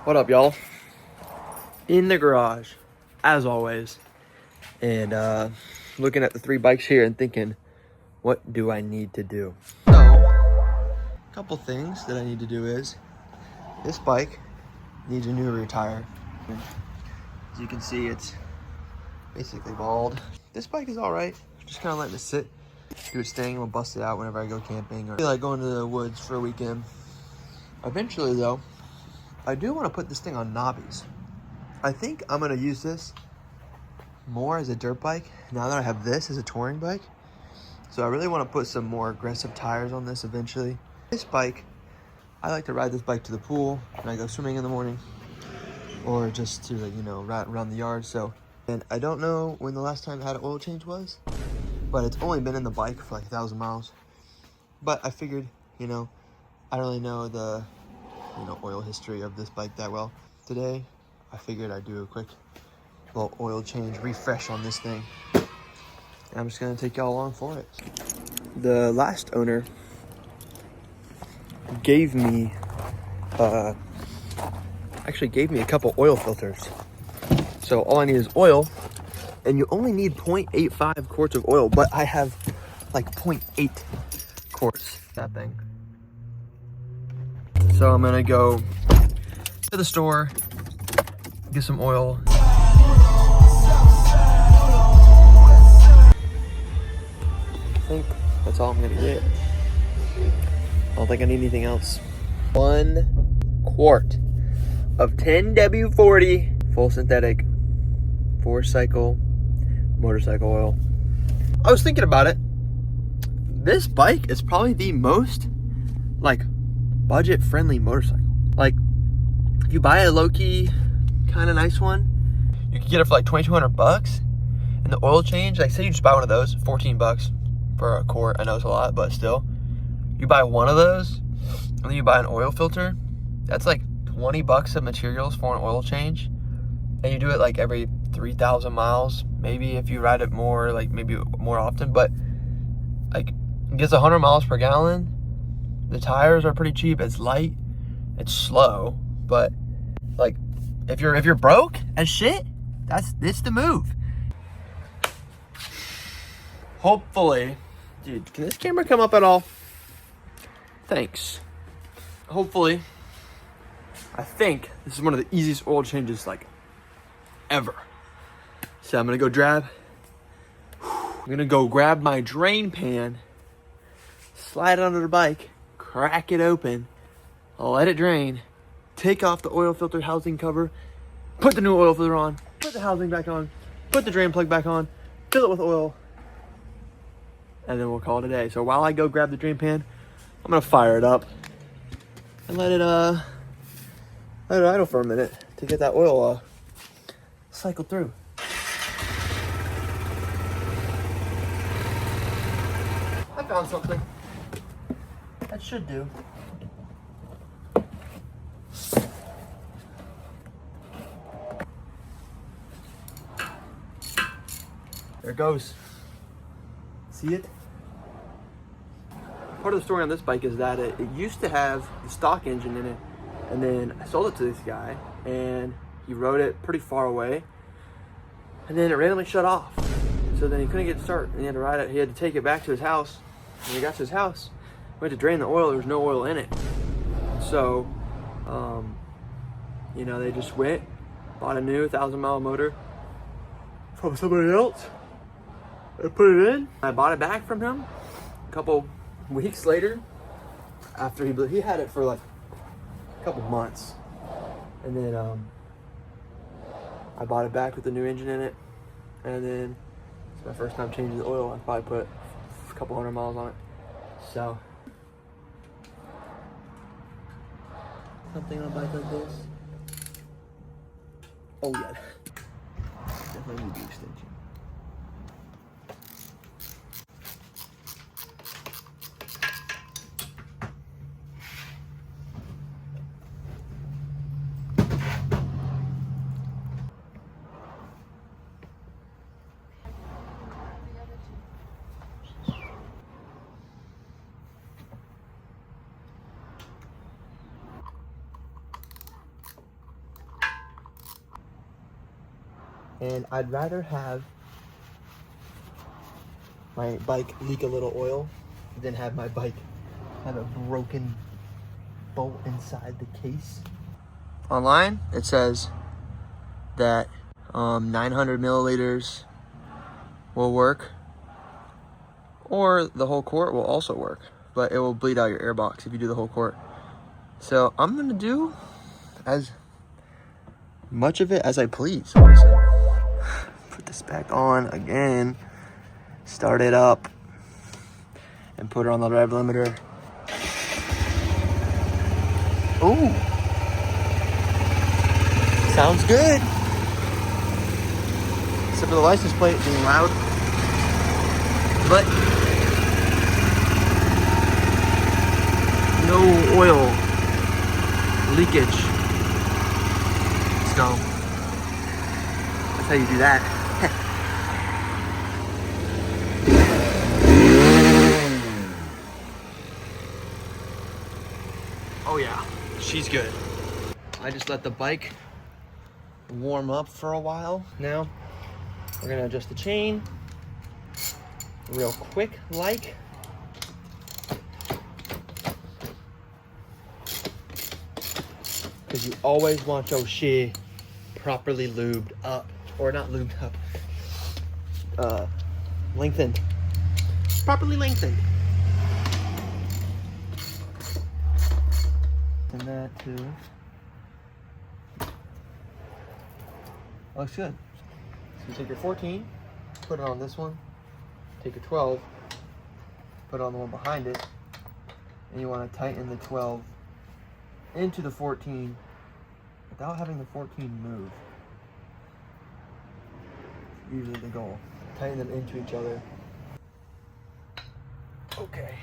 What up, y'all? In the garage, as always, and looking at the 3 bikes here and thinking, what do I need to do? So, a couple things that I need to do is, this bike needs a new rear tire. As you can see, it's basically bald. This bike is all right. Just kind of letting it sit, do its thing. I'll bust it out whenever I go camping or I feel like going to the woods for a weekend. Eventually, though, I do want to put this thing on knobbies. I think I'm going to use this more as a dirt bike now that I have this as a touring bike. So I really want to put some more aggressive tires on this eventually. This bike, I like to ride this bike to the pool when I go swimming in the morning or just to, you know, ride around the yard. So, and I don't know when the last time I had an oil change was, but it's only been in the bike for like 1,000 miles. But I figured, you know, I don't really know the, oil history of this bike that well. Today, I figured I'd do a quick little oil change refresh on this thing. And I'm just gonna take y'all along for it. The last owner gave me, actually gave me a couple oil filters. So all I need is oil, and you only need 0.85 quarts of oil, but I have like 0.8 quarts, that thing. So I'm gonna go to the store, get some oil. I think that's all I'm gonna get. I don't think I need anything else. 1 quart of 10W40 full synthetic 4-cycle motorcycle oil. I was thinking about it. This bike is probably the most like budget friendly motorcycle. Like if you buy a low-key kind of nice one, you can get it for like $2,200, and the oil change, like say you just buy one of those, $14 for a quart. I know it's a lot, but still, you buy one of those and then you buy an oil filter, that's like $20 of materials for an oil change, and you do it like every 3,000 miles, maybe if you ride it more, like maybe more often. But like it gets 100 miles per gallon. The tires are pretty cheap. It's light, it's slow, but like if you're broke as shit, it's the move. Hopefully, dude, can this camera come up at all? Thanks. Hopefully, I think this is one of the easiest oil changes like ever. So I'm gonna go grab my drain pan, slide it under the bike, crack it open, let it drain, take off the oil filter housing cover, put the new oil filter on, put the housing back on, put the drain plug back on, fill it with oil, and then we'll call it a day. So while I go grab the drain pan, I'm gonna fire it up and let it idle for a minute to get that oil cycled through. I found something that should do. There it goes. See it? Part of the story on this bike is that it used to have the stock engine in it, and then I sold it to this guy, and he rode it pretty far away, and then it randomly shut off. So then he couldn't get it to start, and he had to ride it. He had to take it back to his house. When he got to his house, went to drain the oil. There was no oil in it. So, they just went, bought a new 1,000-mile motor from somebody else, and put it in. I bought it back from him a couple weeks later, after he had it for like a couple months, and then I bought it back with the new engine in it, and then it's my first time changing the oil. I probably put a couple 100 miles on it. So something on a bike like this. Oh yeah, definitely need the extension. And I'd rather have my bike leak a little oil than have my bike have a broken bolt inside the case. Online, it says that 900 milliliters will work, or the whole quart will also work, but it will bleed out your air box if you do the whole quart. So I'm gonna do as much of it as I please, honestly. Put this back on again, start it up, and put it on the rev limiter. Ooh, sounds good. Except for the license plate being loud. But no oil leakage. So that's how you do that. Oh yeah, she's good. I just let the bike warm up for a while. Now we're gonna adjust the chain real quick, like. Because you always want your shit properly lubed up. Or not lubed up. Lengthened. Properly lengthened. And that too. Looks good. So you take your 14, put it on this one. Take your 12, put it on the one behind it. And you want to tighten the 12 into the 14 without having the 14 move. It's usually the goal. Tighten them into each other. Okay.